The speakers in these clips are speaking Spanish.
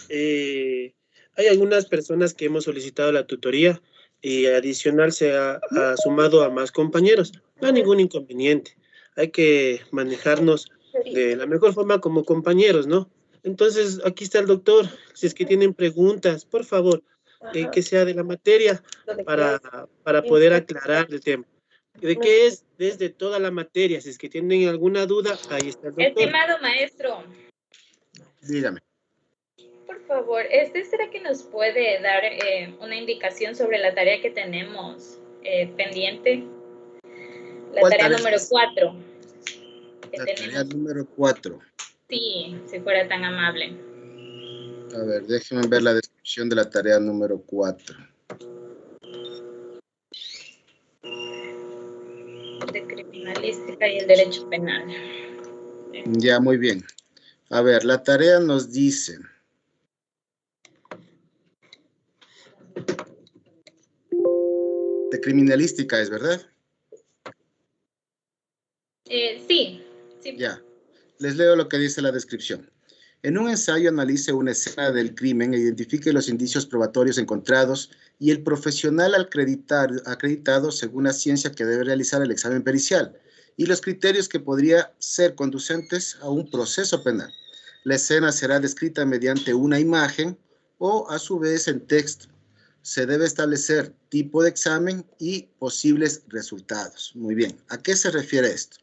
hay algunas personas que hemos solicitado la tutoría y adicional ha sumado a más compañeros. No hay ningún inconveniente. Hay que manejarnos de la mejor forma como compañeros, ¿no? Entonces, aquí está el doctor. Si es que tienen preguntas, por favor, que sea de la materia para, para poder aclarar el tema. ¿De qué es? Desde toda la materia. Si es que tienen alguna duda, ahí está el doctor. Estimado maestro. Dígame. Por favor, ¿será que nos puede dar una indicación sobre la tarea que tenemos pendiente? La tarea número 4. La tarea número 4. Sí, si fuera tan amable. A ver, déjenme ver la descripción de la tarea número 4. De criminalística y el derecho penal. Ya, muy bien. A ver, la tarea nos dice... De criminalística, ¿es verdad? Sí. Ya, les leo lo que dice la descripción. En un ensayo analice una escena del crimen e identifique los indicios probatorios encontrados y el profesional acreditado según la ciencia que debe realizar el examen pericial y los criterios que podría ser conducentes a un proceso penal. La escena será descrita mediante una imagen o a su vez en texto. Se debe establecer tipo de examen y posibles resultados. Muy bien, ¿a qué se refiere esto?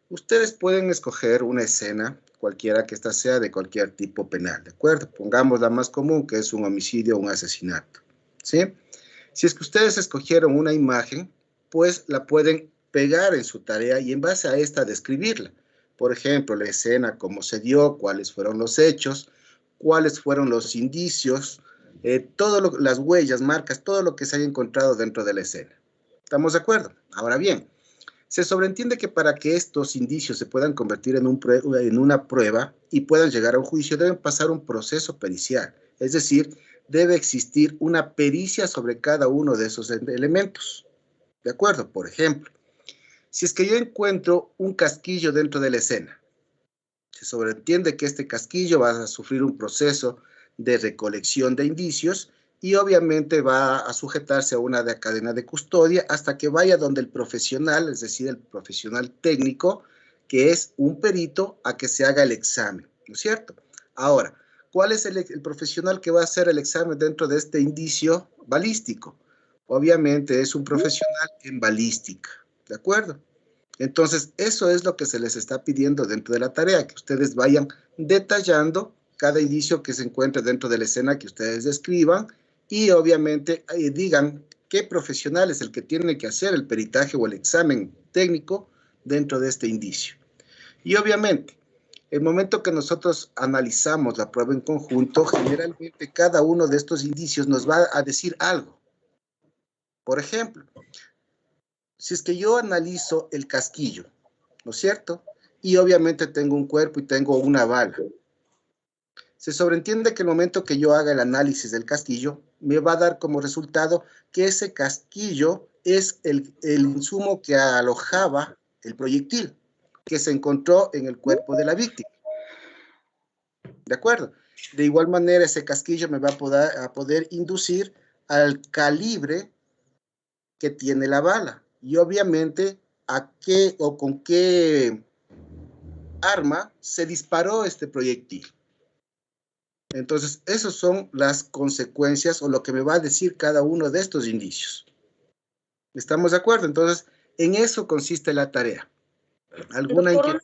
Ustedes pueden escoger una escena, cualquiera que ésta sea, de cualquier tipo penal, ¿de acuerdo? Pongamos la más común, que es un homicidio o un asesinato, ¿sí? Si es que ustedes escogieron una imagen, pues la pueden pegar en su tarea y en base a esta describirla. Por ejemplo, la escena, cómo se dio, cuáles fueron los hechos, cuáles fueron los indicios, las huellas, marcas, todo lo que se haya encontrado dentro de la escena. ¿Estamos de acuerdo? Ahora bien, se sobreentiende que para que estos indicios se puedan convertir en una prueba y puedan llegar a un juicio, deben pasar un proceso pericial. Es decir, debe existir una pericia sobre cada uno de esos elementos. ¿De acuerdo? Por ejemplo, si es que yo encuentro un casquillo dentro de la escena, se sobreentiende que este casquillo va a sufrir un proceso de recolección de indicios y obviamente va a sujetarse a una cadena de custodia hasta que vaya donde el profesional, es decir, el profesional técnico, que es un perito, a que se haga el examen, ¿no es cierto? Ahora, ¿cuál es el profesional que va a hacer el examen dentro de este indicio balístico? Obviamente es un profesional en balística, ¿de acuerdo? Entonces, eso es lo que se les está pidiendo dentro de la tarea, que ustedes vayan detallando cada indicio que se encuentre dentro de la escena que ustedes describan y obviamente digan qué profesional es el que tiene que hacer el peritaje o el examen técnico dentro de este indicio. Y obviamente, el momento que nosotros analizamos la prueba en conjunto, generalmente cada uno de estos indicios nos va a decir algo. Por ejemplo, si es que yo analizo el casquillo, ¿no es cierto? Y obviamente tengo un cuerpo y tengo una bala. Se sobreentiende que el momento que yo haga el análisis del casquillo, me va a dar como resultado que ese casquillo es el insumo que alojaba el proyectil que se encontró en el cuerpo de la víctima. ¿De acuerdo? De igual manera, ese casquillo me va a poder inducir al calibre que tiene la bala. Y obviamente, a qué o con qué arma se disparó este proyectil. Entonces, esas son las consecuencias o lo que me va a decir cada uno de estos indicios. ¿Estamos de acuerdo? Entonces, en eso consiste la tarea. ¿Alguna inquietud?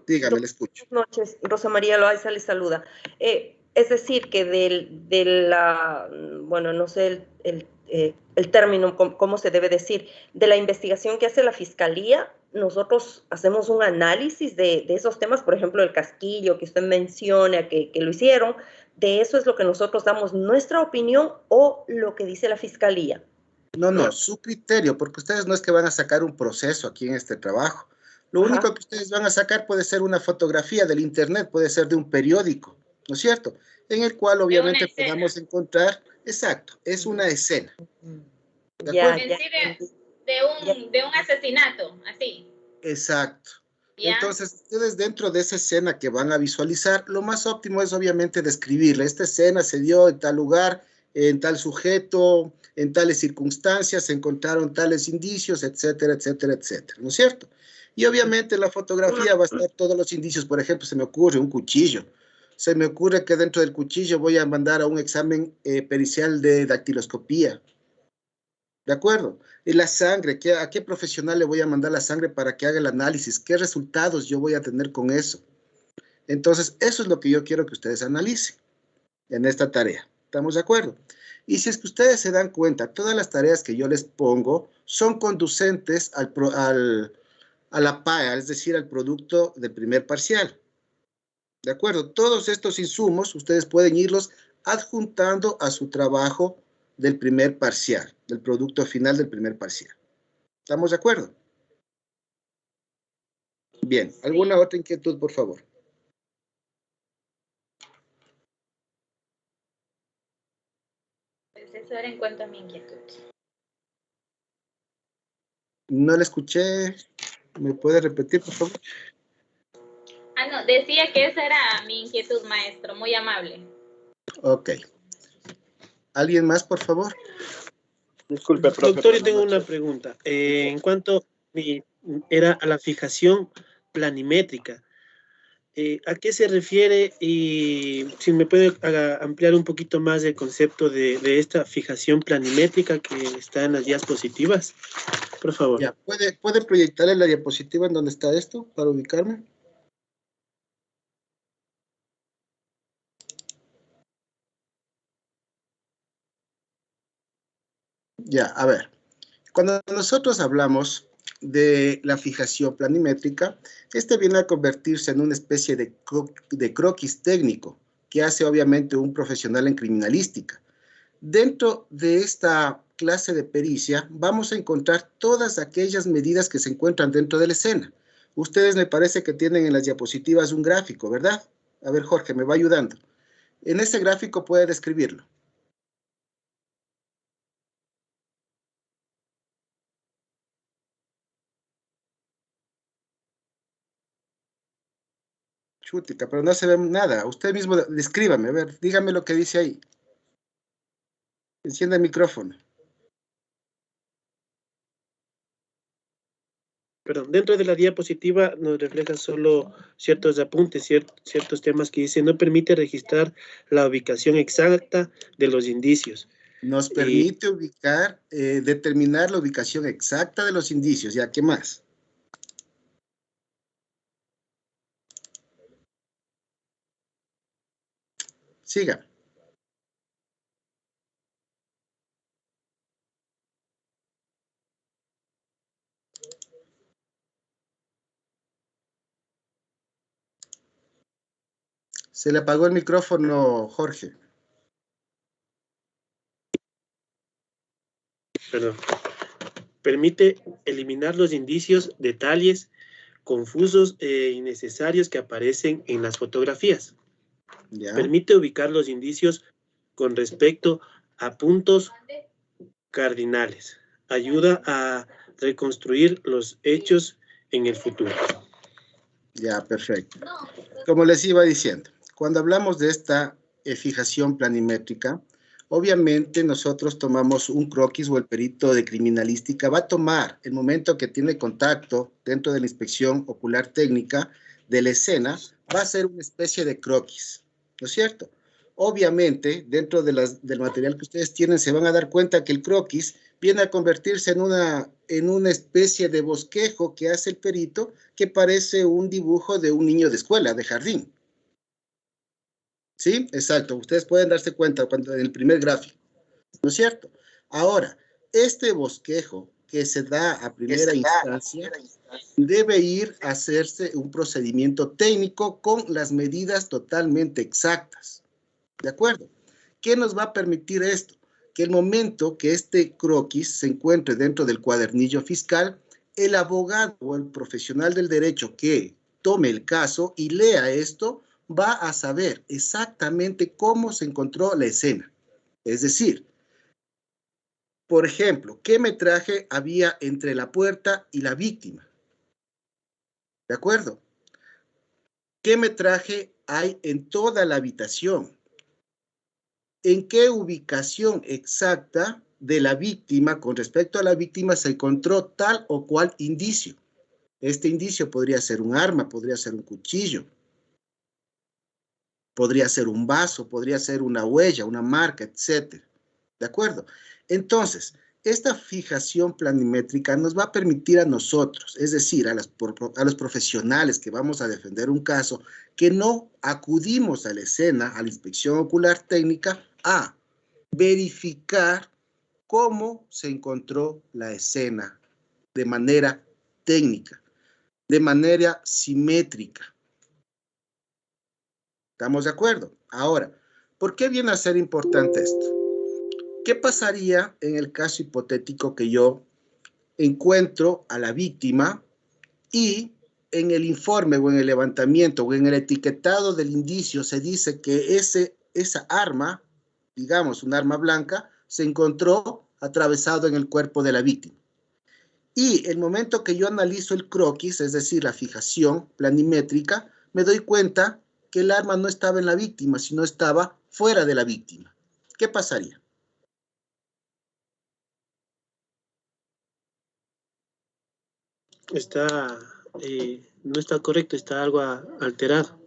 Dígame, le escucho. Buenas noches, Rosa María Loaiza les saluda. Es decir, que bueno, no sé el término, cómo se debe decir, de la investigación que hace la Fiscalía, nosotros hacemos un análisis de esos temas, por ejemplo, el casquillo que usted menciona, que lo hicieron, de eso es lo que nosotros damos nuestra opinión o lo que dice la Fiscalía. No, su criterio, porque ustedes no es que van a sacar un proceso aquí en este trabajo. Lo único que ustedes van a sacar puede ser una fotografía del internet, puede ser de un periódico, ¿no es cierto? En el cual obviamente podamos encontrar, exacto, es una escena. ¿De acuerdo? De un asesinato, así. Exacto. ¿Ya? Entonces, ustedes dentro de esa escena que van a visualizar, lo más óptimo es obviamente describirla. Esta escena se dio en tal lugar, en tal sujeto, en tales circunstancias, se encontraron tales indicios, etcétera, etcétera, etcétera, ¿no es cierto? Y obviamente en la fotografía va a estar todos los indicios. Por ejemplo, se me ocurre un cuchillo. Se me ocurre que dentro del cuchillo voy a mandar a un examen pericial de dactiloscopía. ¿De acuerdo? Y la sangre, ¿a qué profesional le voy a mandar la sangre para que haga el análisis? ¿Qué resultados yo voy a tener con eso? Entonces, eso es lo que yo quiero que ustedes analicen en esta tarea. ¿Estamos de acuerdo? Y si es que ustedes se dan cuenta, todas las tareas que yo les pongo son conducentes a la PAE, es decir, al producto del primer parcial. ¿De acuerdo? Todos estos insumos ustedes pueden irlos adjuntando a su trabajo del primer parcial, del producto final del primer parcial. ¿Estamos de acuerdo? Bien, ¿alguna otra inquietud, por favor? Pues eso era en cuanto a mi inquietud. No la escuché. ¿Me puede repetir, por favor? Ah, no, decía que esa era mi inquietud, maestro, muy amable. Ok. ¿Alguien más, por favor? Disculpe, profe. Doctor, yo tengo una pregunta. En cuanto era a la fijación planimétrica, ¿a qué se refiere? Y si me puede ampliar un poquito más el concepto de esta fijación planimétrica que está en las diapositivas, por favor. Ya, ¿puede proyectarle la diapositiva en donde está esto para ubicarme? Ya, a ver. Cuando nosotros hablamos de la fijación planimétrica, este viene a convertirse en una especie de croquis técnico que hace obviamente un profesional en criminalística. Dentro de esta clase de pericia vamos a encontrar todas aquellas medidas que se encuentran dentro de la escena. Ustedes me parece que tienen en las diapositivas un gráfico, ¿verdad? A ver, Jorge, me va ayudando. En ese gráfico puede describirlo. Chútica, pero no se ve nada. Usted mismo descríbame, a ver, dígame lo que dice ahí. Encienda el micrófono. Perdón, dentro de la diapositiva nos refleja solo ciertos apuntes, ciertos temas que dice, no permite registrar la ubicación exacta de los indicios. Nos permite ubicar, determinar la ubicación exacta de los indicios. ¿Ya qué más? Siga. Se le apagó el micrófono, Jorge. Perdón. Permite eliminar los indicios, detalles confusos e innecesarios que aparecen en las fotografías. ¿Ya? Permite ubicar los indicios con respecto a puntos cardinales. Ayuda a reconstruir los hechos en el futuro. Ya, perfecto. Como les iba diciendo, cuando hablamos de esta fijación planimétrica, obviamente nosotros tomamos un croquis o el perito de criminalística va a tomar el momento que tiene contacto dentro de la inspección ocular técnica de la escena, va a ser una especie de croquis, ¿no es cierto? Obviamente, dentro de del material que ustedes tienen, se van a dar cuenta que el croquis viene a convertirse en una especie de bosquejo que hace el perito, que parece un dibujo de un niño de escuela, de jardín. ¿Sí? Exacto. Ustedes pueden darse cuenta cuando en el primer gráfico, ¿no es cierto? Ahora, este bosquejo que se da a primera instancia debe ir a hacerse un procedimiento técnico con las medidas totalmente exactas. ¿De acuerdo? ¿Qué nos va a permitir esto? Que el momento que este croquis se encuentre dentro del cuadernillo fiscal, el abogado o el profesional del derecho que tome el caso y lea esto, va a saber exactamente cómo se encontró la escena. Es decir, por ejemplo, ¿qué metraje había entre la puerta y la víctima? ¿De acuerdo? ¿Qué metraje hay en toda la habitación? ¿En qué ubicación exacta de la víctima, con respecto a la víctima, se encontró tal o cual indicio? Este indicio podría ser un arma, podría ser un cuchillo, podría ser un vaso, podría ser una huella, una marca, etc. ¿De acuerdo? Entonces, esta fijación planimétrica nos va a permitir a nosotros, es decir, a los profesionales que vamos a defender un caso, que no acudimos a la escena, a la inspección ocular técnica, a verificar cómo se encontró la escena de manera técnica, de manera simétrica. ¿Estamos de acuerdo? Ahora, ¿por qué viene a ser importante esto? ¿Qué pasaría en el caso hipotético que yo encuentro a la víctima y en el informe o en el levantamiento o en el etiquetado del indicio se dice que esa arma, digamos un arma blanca, se encontró atravesado en el cuerpo de la víctima? Y el momento que yo analizo el croquis, es decir, la fijación planimétrica, me doy cuenta que el arma no estaba en la víctima, sino estaba fuera de la víctima. ¿Qué pasaría? No está correcto, está algo alterado.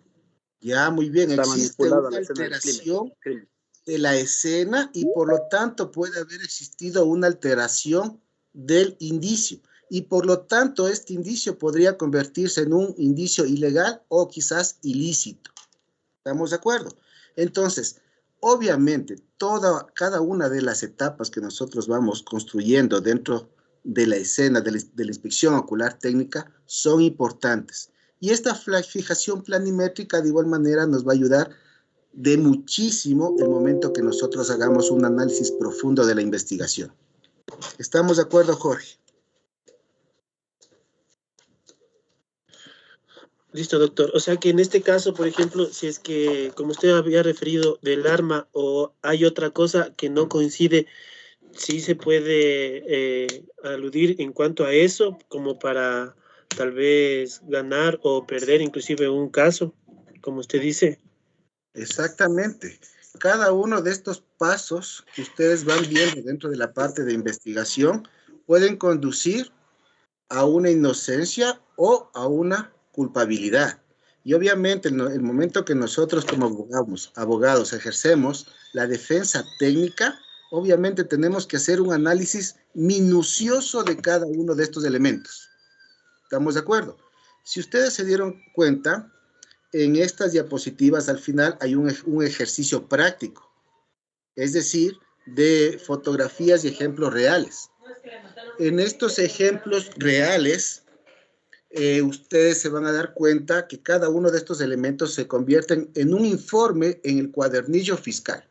Ya, muy bien. Está Existe manipulada una la escena del alteración crimen. de la escena y por lo tanto puede haber existido una alteración del indicio. Y por lo tanto este indicio podría convertirse en un indicio ilegal o quizás ilícito. ¿Estamos de acuerdo? Entonces, obviamente, cada una de las etapas que nosotros vamos construyendo dentro de la escena de la inspección ocular técnica son importantes. Y esta fijación planimétrica de igual manera nos va a ayudar de muchísimo el momento que nosotros hagamos un análisis profundo de la investigación. ¿Estamos de acuerdo, Jorge? Listo, doctor. O sea que en este caso, por ejemplo, si es que, como usted había referido del arma o hay otra cosa que no coincide, sí se puede aludir en cuanto a eso, como para tal vez ganar o perder inclusive un caso, como usted dice. Exactamente. Cada uno de estos pasos que ustedes van viendo dentro de la parte de investigación pueden conducir a una inocencia o a una culpabilidad. Y obviamente en el momento que nosotros como abogados ejercemos la defensa técnica, obviamente tenemos que hacer un análisis minucioso de cada uno de estos elementos. ¿Estamos de acuerdo? Si ustedes se dieron cuenta, en estas diapositivas al final hay un ejercicio práctico, es decir, de fotografías y ejemplos reales. En estos ejemplos reales, ustedes se van a dar cuenta que cada uno de estos elementos se convierten en un informe en el cuadernillo fiscal.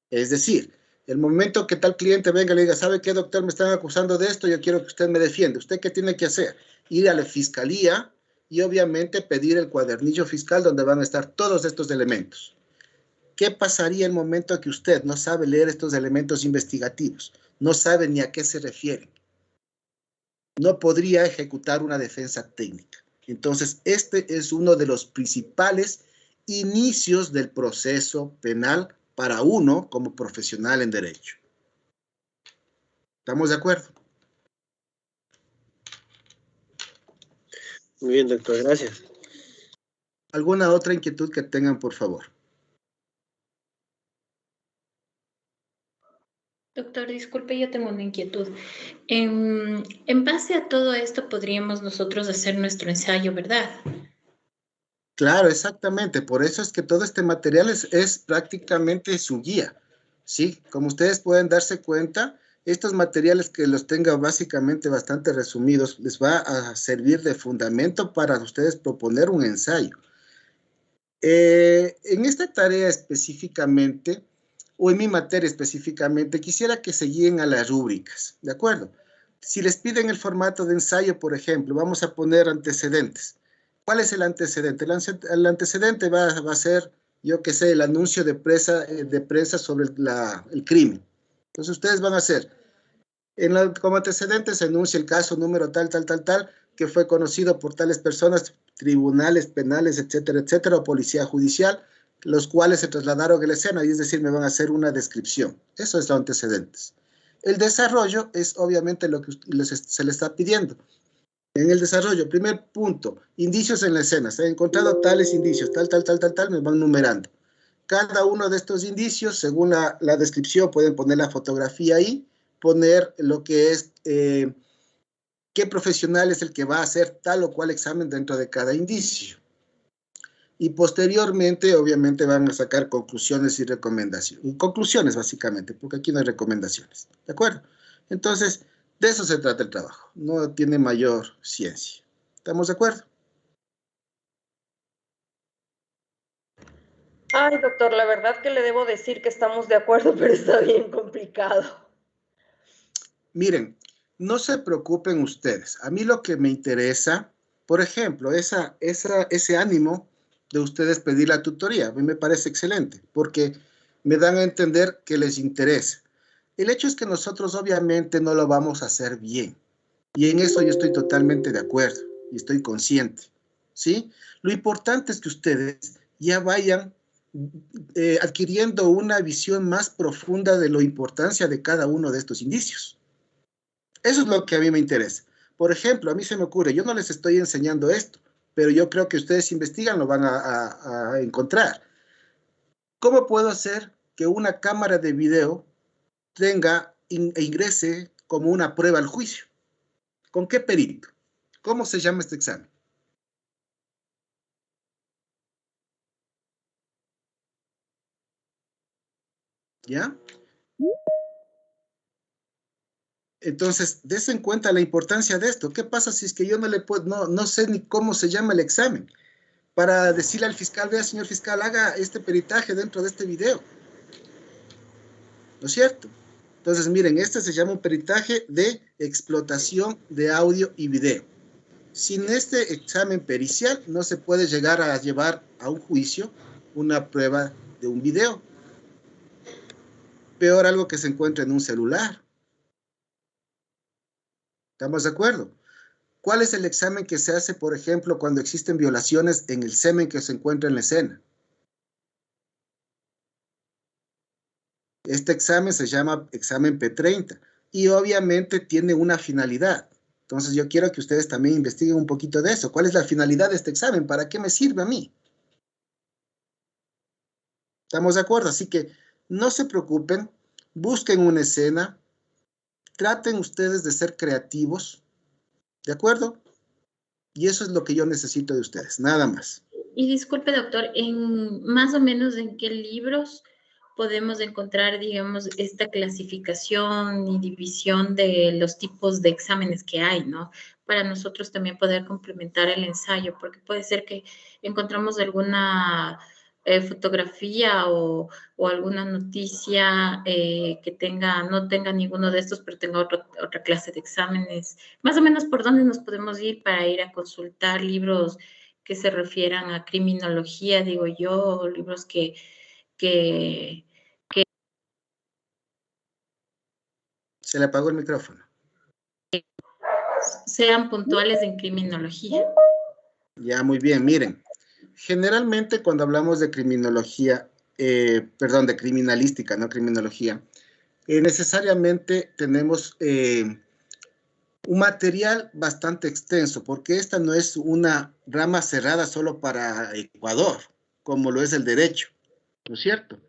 Es decir, el momento que tal cliente venga y le diga, ¿sabe qué, doctor? Me están acusando de esto, yo quiero que usted me defienda. ¿Usted qué tiene que hacer? Ir a la fiscalía y obviamente pedir el cuadernillo fiscal donde van a estar todos estos elementos. ¿Qué pasaría en el momento que usted no sabe leer estos elementos investigativos? No sabe ni a qué se refieren. No podría ejecutar una defensa técnica. Entonces, este es uno de los principales inicios del proceso penal para uno como profesional en derecho. ¿Estamos de acuerdo? Muy bien, doctor, gracias. ¿Alguna otra inquietud que tengan, por favor? Doctor, disculpe, yo tengo una inquietud. En base a todo esto podríamos nosotros hacer nuestro ensayo, ¿verdad? Claro, exactamente. Por eso es que todo este material es prácticamente su guía. Sí, como ustedes pueden darse cuenta, estos materiales que los tenga básicamente bastante resumidos, les va a servir de fundamento para ustedes proponer un ensayo. En esta tarea específicamente, o en mi materia específicamente, quisiera que se guíen a las rúbricas, ¿de acuerdo? Si les piden el formato de ensayo, por ejemplo, vamos a poner antecedentes. ¿Cuál es el antecedente? El antecedente va a ser, yo qué sé, el anuncio de prensa sobre el crimen. Entonces ustedes van a hacer, como antecedente se anuncia el caso número tal, que fue conocido por tales personas, tribunales penales, etcétera, etcétera, o policía judicial, los cuales se trasladaron a la escena, y es decir, me van a hacer una descripción. Eso es los antecedentes. El desarrollo es obviamente lo que se le está pidiendo. En el desarrollo, primer punto, indicios en la escena. Se han encontrado tales indicios, tal, me van numerando. Cada uno de estos indicios, según la descripción, pueden poner la fotografía ahí, poner lo que es, qué profesional es el que va a hacer tal o cual examen dentro de cada indicio. Y posteriormente, obviamente, van a sacar conclusiones y recomendaciones. Conclusiones, básicamente, porque aquí no hay recomendaciones. ¿De acuerdo? Entonces, de eso se trata el trabajo. No tiene mayor ciencia. ¿Estamos de acuerdo? Ay, doctor, la verdad que le debo decir que estamos de acuerdo, pero está bien complicado. Miren, no se preocupen ustedes. A mí lo que me interesa, por ejemplo, ese ánimo de ustedes pedir la tutoría, a mí me parece excelente, porque me dan a entender que les interesa. El hecho es que nosotros obviamente no lo vamos a hacer bien. Y en eso yo estoy totalmente de acuerdo y estoy consciente, ¿sí? Lo importante es que ustedes ya vayan adquiriendo una visión más profunda de la importancia de cada uno de estos indicios. Eso es lo que a mí me interesa. Por ejemplo, a mí se me ocurre, yo no les estoy enseñando esto, pero yo creo que ustedes investigan, lo van a encontrar. ¿Cómo puedo hacer que una cámara de video tenga e ingrese como una prueba al juicio? ¿Con qué perito? ¿Cómo se llama este examen? ¿Ya? Entonces, des en cuenta la importancia de esto. ¿Qué pasa si es que yo no le puedo, no sé ni cómo se llama el examen? Para decirle al fiscal, vea, señor fiscal, haga este peritaje dentro de este video. ¿No es cierto? Entonces, miren, este se llama un peritaje de explotación de audio y video. Sin este examen pericial no se puede llegar a llevar a un juicio una prueba de un video. Peor algo que se encuentra en un celular. ¿Estamos de acuerdo? ¿Cuál es el examen que se hace, por ejemplo, cuando existen violaciones en el semen que se encuentra en la escena? Este examen se llama examen P30 y obviamente tiene una finalidad. Entonces yo quiero que ustedes también investiguen un poquito de eso. ¿Cuál es la finalidad de este examen? ¿Para qué me sirve a mí? ¿Estamos de acuerdo? Así que no se preocupen, busquen una escena, traten ustedes de ser creativos, ¿de acuerdo? Y eso es lo que yo necesito de ustedes, nada más. Y disculpe, doctor, más o menos en qué libros podemos encontrar, digamos, esta clasificación y división de los tipos de exámenes que hay, ¿no? Para nosotros también poder complementar el ensayo, porque puede ser que encontramos alguna fotografía o alguna noticia que no tenga ninguno de estos, pero tenga otra clase de exámenes. Más o menos, ¿por dónde nos podemos ir para ir a consultar libros que se refieran a criminología, digo yo, libros que Se le apagó el micrófono. sean puntuales en criminología? Ya, muy bien, miren. Generalmente cuando hablamos de criminología, de criminalística, no criminología, necesariamente tenemos un material bastante extenso, porque esta no es una rama cerrada solo para Ecuador, como lo es el derecho, ¿no es cierto?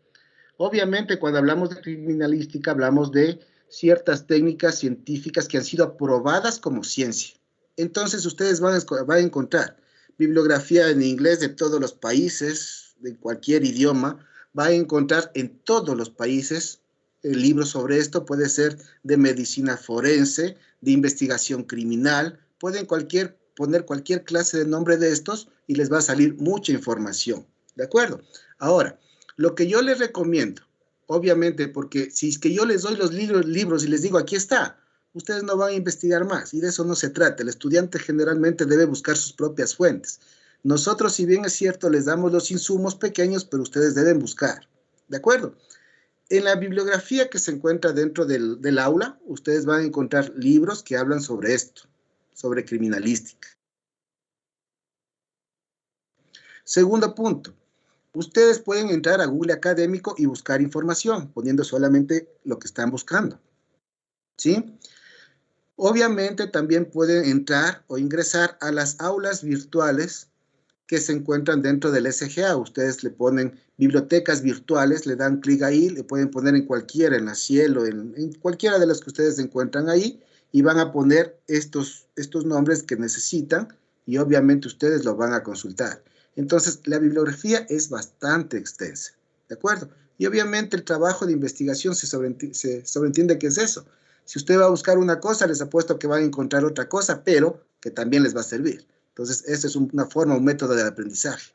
Obviamente, cuando hablamos de criminalística, hablamos de ciertas técnicas científicas que han sido aprobadas como ciencia. Entonces, ustedes van a encontrar bibliografía en inglés de todos los países, de cualquier idioma, va a encontrar en todos los países libros sobre esto, puede ser de medicina forense, de investigación criminal, pueden poner cualquier clase de nombre de estos y les va a salir mucha información, ¿de acuerdo? Ahora, lo que yo les recomiendo, obviamente, porque si es que yo les doy los libros y les digo, aquí está, ustedes no van a investigar más, y de eso no se trata. El estudiante generalmente debe buscar sus propias fuentes. Nosotros, si bien es cierto, les damos los insumos pequeños, pero ustedes deben buscar, ¿de acuerdo? En la bibliografía que se encuentra dentro del aula, ustedes van a encontrar libros que hablan sobre esto. sobre criminalística. Segundo punto, ustedes pueden entrar a Google Académico y buscar información, poniendo solamente lo que están buscando, ¿sí? Obviamente también pueden entrar o ingresar a las aulas virtuales que se encuentran dentro del SGA. Ustedes le ponen bibliotecas virtuales, le dan clic ahí, le pueden poner en cualquiera, en la Cielo, en cualquiera de las que ustedes encuentran ahí, y van a poner estos nombres que necesitan, y obviamente ustedes lo van a consultar. Entonces, la bibliografía es bastante extensa, ¿de acuerdo? Y obviamente el trabajo de investigación se sobreentiende que es eso. Si usted va a buscar una cosa, les apuesto que van a encontrar otra cosa, pero que también les va a servir. Entonces, esa es una forma, un método de aprendizaje.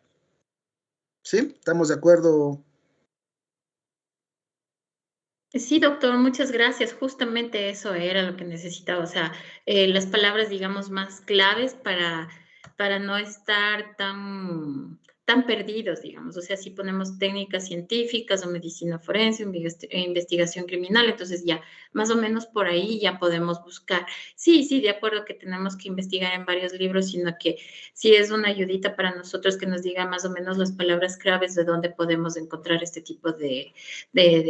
¿Sí? ¿Estamos de acuerdo? Sí, doctor, muchas gracias. Justamente eso era lo que necesitaba. O sea, las palabras, digamos, más claves para no estar tan perdidos, digamos. O sea, si ponemos técnicas científicas o medicina forense, investigación criminal, entonces ya más o menos por ahí ya podemos buscar. Sí, sí, de acuerdo que tenemos que investigar en varios libros, sino que sí es una ayudita para nosotros que nos diga más o menos las palabras claves de dónde podemos encontrar este tipo de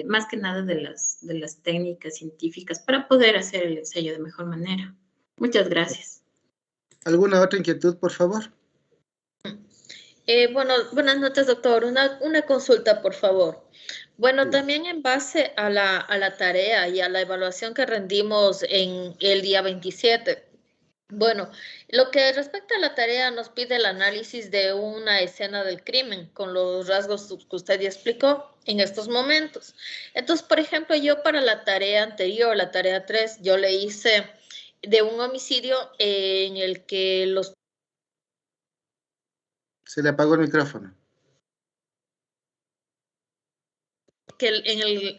más que nada de las técnicas científicas para poder hacer el ensayo de mejor manera. Muchas gracias. ¿Alguna otra inquietud, por favor? Bueno, buenas noches, doctor. Una consulta, por favor. Bueno, Sí. también en base a la tarea y a la evaluación que rendimos en el día 27. Bueno, lo que respecta a la tarea nos pide el análisis de una escena del crimen con los rasgos que usted ya explicó en estos momentos. Entonces, por ejemplo, yo para la tarea anterior, la tarea 3, yo le hice de un homicidio en el que Se le apagó el micrófono.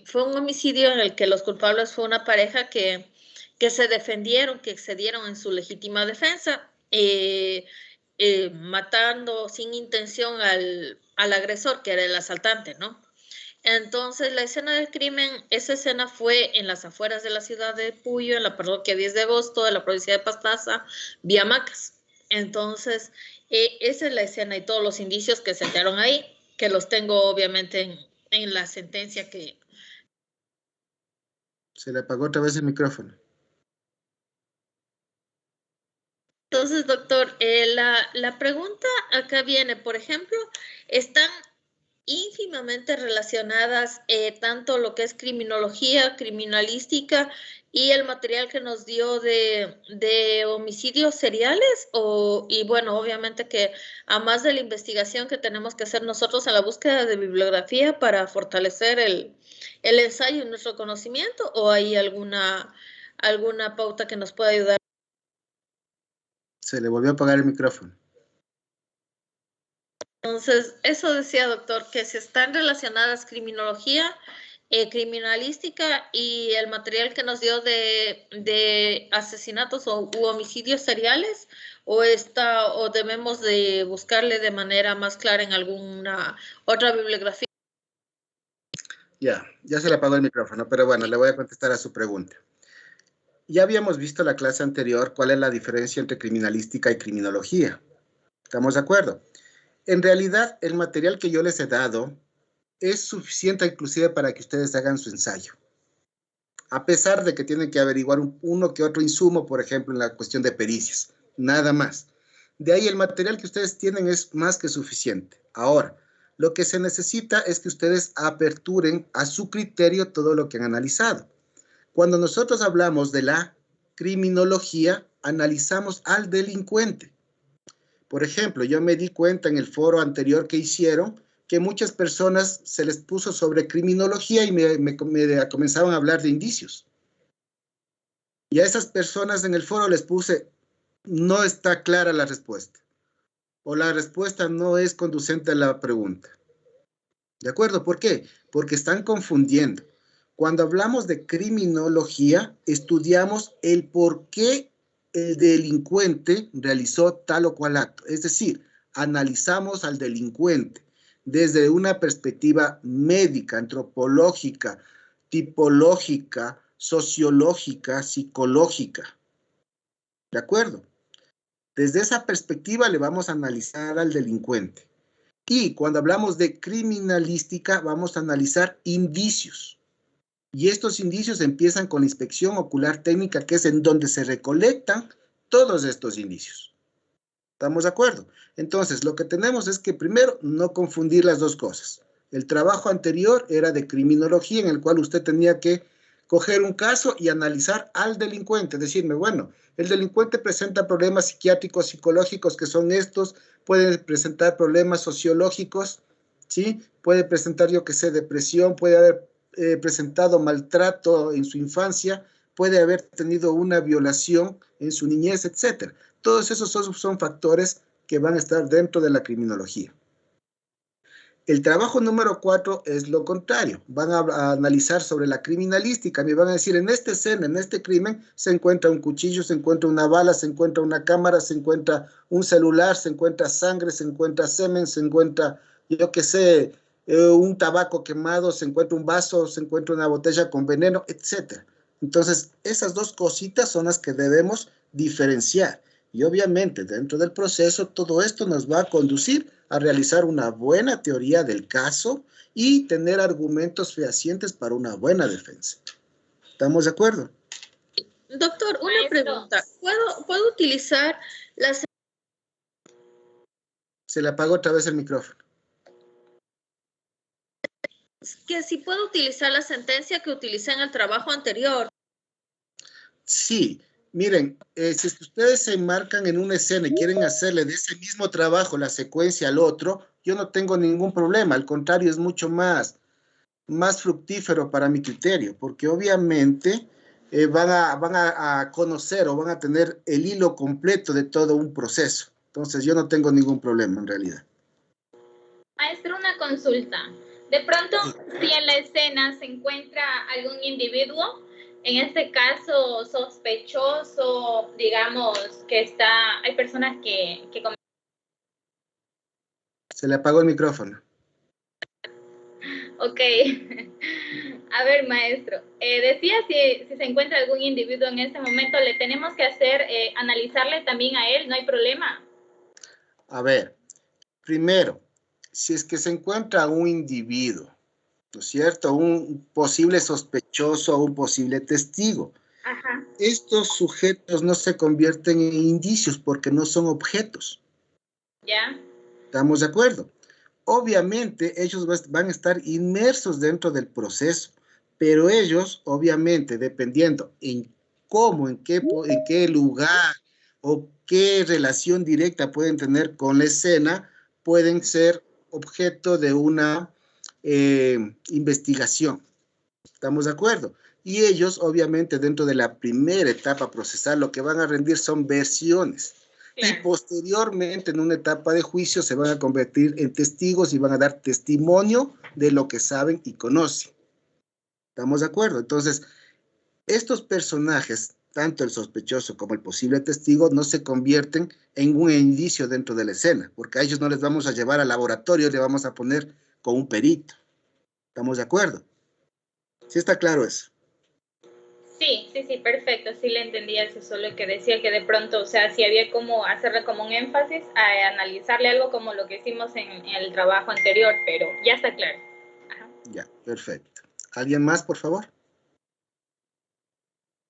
fue un homicidio en el que los culpables fue una pareja que se defendieron, que excedieron en su legítima defensa, matando sin intención al agresor, que era el asaltante, ¿no? Entonces, la escena del crimen, esa escena fue en las afueras de la ciudad de Puyo, en la parroquia 10 de agosto de la provincia de Pastaza, vía Macas. Entonces, esa es la escena y todos los indicios que se hallaron ahí, que los tengo obviamente en la sentencia que... Se le apagó otra vez el micrófono. Entonces, doctor, la pregunta acá viene, por ejemplo, están ínfimamente relacionadas tanto lo que es criminología, criminalística y el material que nos dio de homicidios seriales y bueno, obviamente que a más de la investigación que tenemos que hacer nosotros en la búsqueda de bibliografía para fortalecer el ensayo y nuestro conocimiento, o hay alguna pauta que nos pueda ayudar. Se le volvió a apagar el micrófono. Entonces, eso decía, doctor, que si están relacionadas criminología, criminalística y el material que nos dio de asesinatos u homicidios seriales, o debemos de buscarle de manera más clara en alguna otra bibliografía. Ya se le apagó el micrófono, pero bueno, le voy a contestar a su pregunta. Ya habíamos visto la clase anterior cuál es la diferencia entre criminalística y criminología. ¿Estamos de acuerdo? En realidad, el material que yo les he dado es suficiente inclusive para que ustedes hagan su ensayo. A pesar de que tienen que averiguar uno que otro insumo, por ejemplo, en la cuestión de pericias. Nada más. De ahí el material que ustedes tienen es más que suficiente. Ahora, lo que se necesita es que ustedes aperturen a su criterio todo lo que han analizado. Cuando nosotros hablamos de la criminología, analizamos al delincuente. Por ejemplo, yo me di cuenta en el foro anterior que hicieron que muchas personas se les puso sobre criminología y me comenzaban a hablar de indicios. Y a esas personas en el foro les puse, no está clara la respuesta. O la respuesta no es conducente a la pregunta. ¿De acuerdo? ¿Por qué? Porque están confundiendo. Cuando hablamos de criminología, estudiamos el por qué el delincuente realizó tal o cual acto. Es decir, analizamos al delincuente desde una perspectiva médica, antropológica, tipológica, sociológica, psicológica. ¿De acuerdo? Desde esa perspectiva le vamos a analizar al delincuente. Y cuando hablamos de criminalística, vamos a analizar indicios. Y estos indicios empiezan con la inspección ocular técnica, que es en donde se recolectan todos estos indicios. ¿Estamos de acuerdo? Entonces, lo que tenemos es que primero, no confundir las dos cosas. El trabajo anterior era de criminología, en el cual usted tenía que coger un caso y analizar al delincuente. Decirme, bueno, el delincuente presenta problemas psiquiátricos, psicológicos, que son estos, puede presentar problemas sociológicos, ¿sí? Puede presentar, yo que sé, depresión, puede haber presentado maltrato en su infancia, puede haber tenido una violación en su niñez, etc. Todos esos son factores que van a estar dentro de la criminología. El trabajo número 4 es lo contrario. Van a analizar sobre la criminalística. Me van a decir, en esta escena, en este crimen, se encuentra un cuchillo, se encuentra una bala, se encuentra una cámara, se encuentra un celular, se encuentra sangre, se encuentra semen, se encuentra, yo qué sé, un tabaco quemado, se encuentra un vaso, se encuentra una botella con veneno, etc. Entonces, esas dos cositas son las que debemos diferenciar. Y obviamente, dentro del proceso, todo esto nos va a conducir a realizar una buena teoría del caso y tener argumentos fehacientes para una buena defensa. ¿Estamos de acuerdo? Doctor, una pregunta. ¿Puedo utilizar las... Se le apagó otra vez el micrófono. Que si puedo utilizar la sentencia que utilicé en el trabajo anterior. Sí, miren, si es que ustedes se enmarcan en una escena y quieren hacerle de ese mismo trabajo la secuencia al otro, yo no tengo ningún problema, al contrario, es mucho más fructífero para mi criterio, porque obviamente van a conocer o van a tener el hilo completo de todo un proceso. Entonces yo no tengo ningún problema en realidad. Maestro, una consulta. De pronto, si en la escena se encuentra algún individuo, en este caso sospechoso, digamos, hay personas que Se le apagó el micrófono. Ok. A ver, maestro, decía si se encuentra algún individuo en este momento, le tenemos que hacer, analizarle también a él, no hay problema. A ver, primero, si es que se encuentra un individuo, ¿no es cierto? Un posible sospechoso o un posible testigo. Ajá. Estos sujetos no se convierten en indicios porque no son objetos. ¿Ya? ¿Estamos de acuerdo? Obviamente ellos van a estar inmersos dentro del proceso, pero ellos, obviamente, dependiendo en cómo, en qué lugar o qué relación directa pueden tener con la escena, pueden ser objeto de una investigación. ¿Estamos de acuerdo? Y ellos, obviamente, dentro de la primera etapa procesal, lo que van a rendir son versiones. Claro. Y posteriormente, en una etapa de juicio, se van a convertir en testigos y van a dar testimonio de lo que saben y conocen. ¿Estamos de acuerdo? Entonces, estos personajes, tanto el sospechoso como el posible testigo, no se convierten en un indicio dentro de la escena, porque a ellos no les vamos a llevar al laboratorio, le vamos a poner con un perito. ¿Estamos de acuerdo? ¿Sí está claro eso? Sí, perfecto, sí le entendía eso, solo que decía que de pronto, o sea, si había como hacerle como un énfasis a analizarle algo como lo que hicimos en el trabajo anterior, pero ya está claro. Ajá. Ya, perfecto. ¿Alguien más, por favor?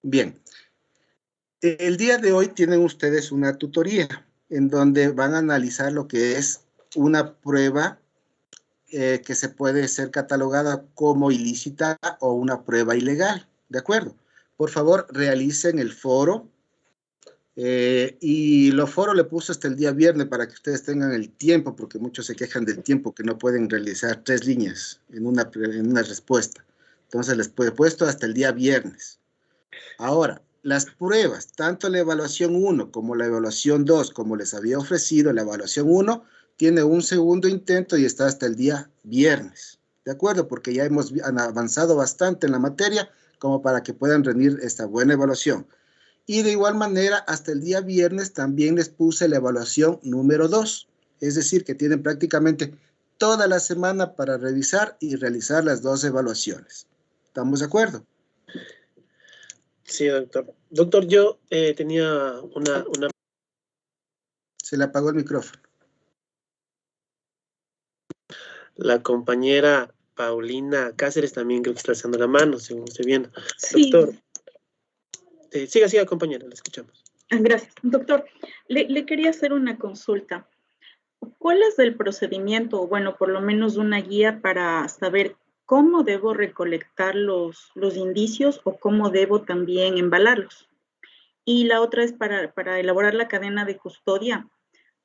Bien. El día de hoy tienen ustedes una tutoría en donde van a analizar lo que es una prueba que se puede ser catalogada como ilícita o una prueba ilegal, ¿de acuerdo? Por favor, realicen el foro y los foros le puse hasta el día viernes para que ustedes tengan el tiempo, porque muchos se quejan del tiempo, que no pueden realizar 3 líneas en una respuesta. Entonces les he puesto hasta el día viernes. Ahora, las pruebas, tanto la evaluación 1 como la evaluación 2, como les había ofrecido, la evaluación 1 tiene un segundo intento y está hasta el día viernes, ¿de acuerdo? Porque ya hemos avanzado bastante en la materia como para que puedan rendir esta buena evaluación. Y de igual manera, hasta el día viernes también les puse la evaluación número 2, es decir, que tienen prácticamente toda la semana para revisar y realizar las 2 evaluaciones. ¿Estamos de acuerdo? Sí, doctor. Doctor, yo tenía una Se le apagó el micrófono. La compañera Paulina Cáceres también creo que está alzando la mano, según estoy viendo. Sí. Doctor, siga, compañera, la escuchamos. Gracias. Doctor, le quería hacer una consulta. ¿Cuál es el procedimiento, o bueno, por lo menos una guía para saber cómo debo recolectar los indicios o cómo debo también embalarlos? Y la otra es para elaborar la cadena de custodia.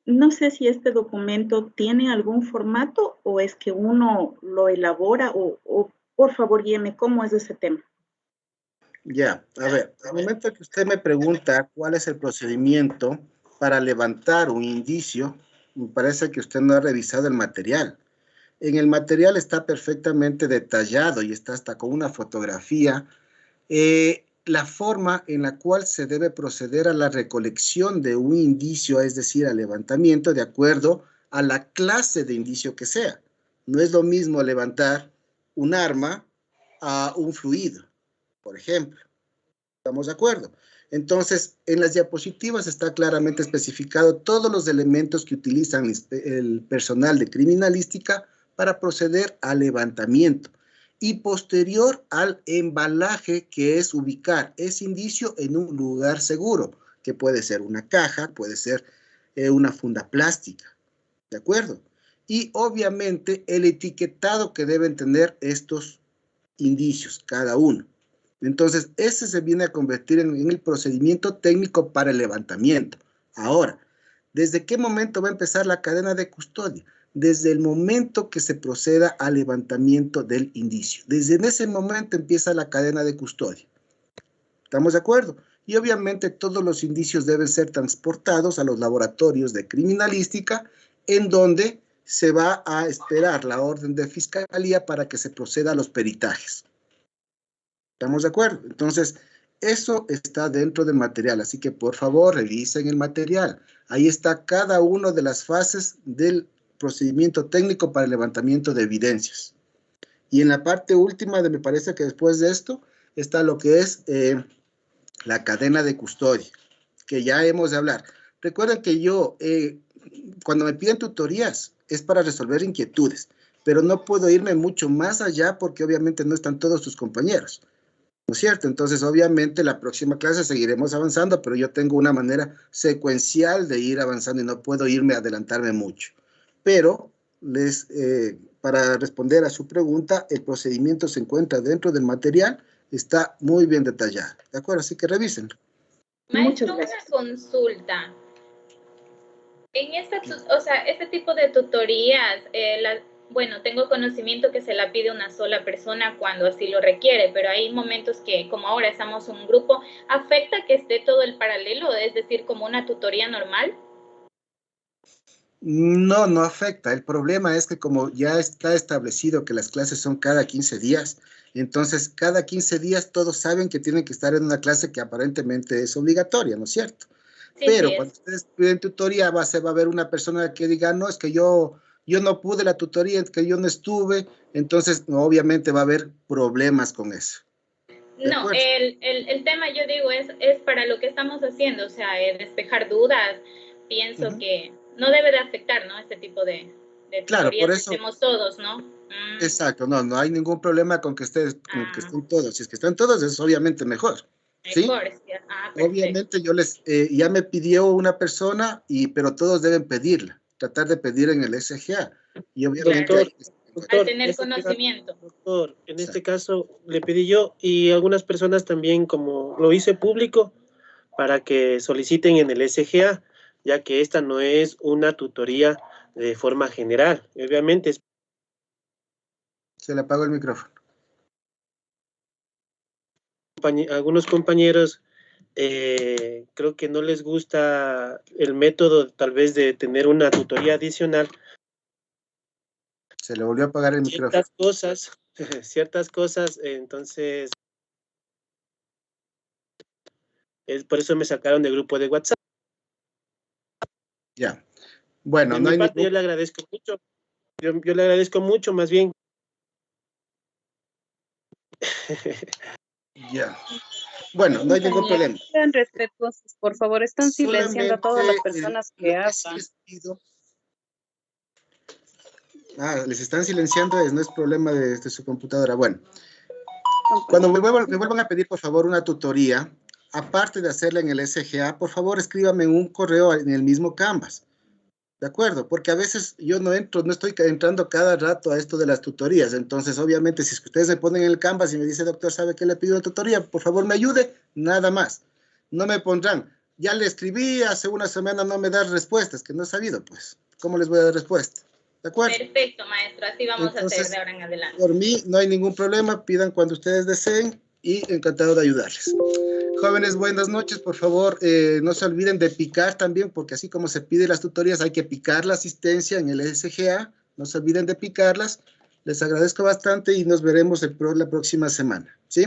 No sé si este documento tiene algún formato o es que uno lo elabora o por favor, guíeme, ¿cómo es ese tema? Ya, a ver, al momento que usted me pregunta cuál es el procedimiento para levantar un indicio, me parece que usted no ha revisado el material. En el material está perfectamente detallado y está hasta con una fotografía la forma en la cual se debe proceder a la recolección de un indicio, es decir, al levantamiento de acuerdo a la clase de indicio que sea. No es lo mismo levantar un arma a un fluido, por ejemplo. ¿Estamos de acuerdo? Entonces, en las diapositivas está claramente especificado todos los elementos que utilizan el personal de criminalística para proceder al levantamiento y posterior al embalaje, que es ubicar ese indicio en un lugar seguro, que puede ser una caja, puede ser una funda plástica, ¿de acuerdo? Y obviamente el etiquetado que deben tener estos indicios, cada uno. Entonces, ese se viene a convertir en el procedimiento técnico para el levantamiento. Ahora, ¿desde qué momento va a empezar la cadena de custodia? Desde el momento que se proceda al levantamiento del indicio. Desde ese momento empieza la cadena de custodia. ¿Estamos de acuerdo? Y obviamente todos los indicios deben ser transportados a los laboratorios de criminalística, en donde se va a esperar la orden de fiscalía para que se proceda a los peritajes. ¿Estamos de acuerdo? Entonces, eso está dentro del material, así que por favor revisen el material. Ahí está cada una de las fases del procedimiento técnico para el levantamiento de evidencias. Y en la parte última, me parece que después de esto, está lo que es la cadena de custodia, que ya hemos de hablar. Recuerden que yo, cuando me piden tutorías, es para resolver inquietudes, pero no puedo irme mucho más allá porque obviamente no están todos sus compañeros. ¿No es cierto? Entonces, obviamente, la próxima clase seguiremos avanzando, pero yo tengo una manera secuencial de ir avanzando y no puedo adelantarme mucho. Pero, para responder a su pregunta, el procedimiento se encuentra dentro del material, está muy bien detallado. ¿De acuerdo? Así que revisen. Maestro, una consulta. En este tipo de tutorías, bueno, tengo conocimiento que se la pide una sola persona cuando así lo requiere, pero hay momentos que, como ahora estamos un grupo, ¿afecta que esté todo el paralelo? Es decir, como una tutoría normal. No, no afecta. El problema es que como ya está establecido que las clases son cada 15 días, entonces cada 15 días todos saben que tienen que estar en una clase que aparentemente es obligatoria, ¿no es cierto? Sí, pero cuando ustedes piden tutoría, va a haber una persona que diga, no, es que yo no pude la tutoría, es que yo no estuve, entonces obviamente va a haber problemas con eso. No, el tema, yo digo, es para lo que estamos haciendo, o sea, despejar dudas. Pienso que no debe de afectar, ¿no? Este tipo de claro, por eso estemos todos, ¿no? Exacto, no hay ningún problema con que estén todos. Si es que están todos, es obviamente mejor. ¿Sí? Obviamente yo ya me pidió una persona, pero todos deben pedirla, tratar de pedir en el SGA. Y obviamente... Doctor, al tener conocimiento. Doctor, en este caso le pedí yo y algunas personas también, como lo hice público, para que soliciten en el SGA, ya que esta no es una tutoría de forma general. Obviamente es... Se le apagó el micrófono. Algunos compañeros creo que no les gusta el método tal vez de tener una tutoría adicional. Se le volvió a apagar el micrófono. Ciertas cosas, entonces por eso me sacaron del grupo de WhatsApp. Ya. Bueno, no hay parte, yo le agradezco mucho. Yo le agradezco mucho, más bien. Ya. Bueno, no hay ningún problema. Sean respetuosos, por favor. Están silenciando a todas las personas que Solamente, sí hablan. les pido. Les están silenciando, no es problema de su computadora. Bueno, cuando me vuelvan a pedir, por favor, una tutoría, aparte de hacerla en el SGA, por favor, escríbame un correo en el mismo Canvas. ¿De acuerdo? Porque a veces yo no estoy entrando cada rato a esto de las tutorías. Entonces, obviamente, si es que ustedes me ponen en el Canvas y me dice, doctor, ¿sabe qué le pido una tutoría? Por favor, me ayude. Nada más. No me pondrán, ya le escribí, hace una semana no me das respuestas, que no he sabido, pues. ¿Cómo les voy a dar respuesta? ¿De acuerdo? Perfecto, maestro. Así vamos a hacer de ahora en adelante. Por mí, no hay ningún problema. Pidan cuando ustedes deseen y encantado de ayudarles. Jóvenes, buenas noches. Por favor, no se olviden de picar también, porque así como se pide las tutorías, hay que picar la asistencia en el SGA. No se olviden de picarlas. Les agradezco bastante y nos veremos la próxima semana. ¿Sí?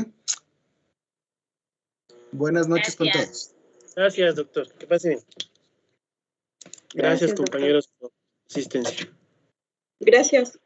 Buenas noches con todos. Gracias, doctor. Que pase bien. Gracias, compañeros, por su asistencia. Gracias.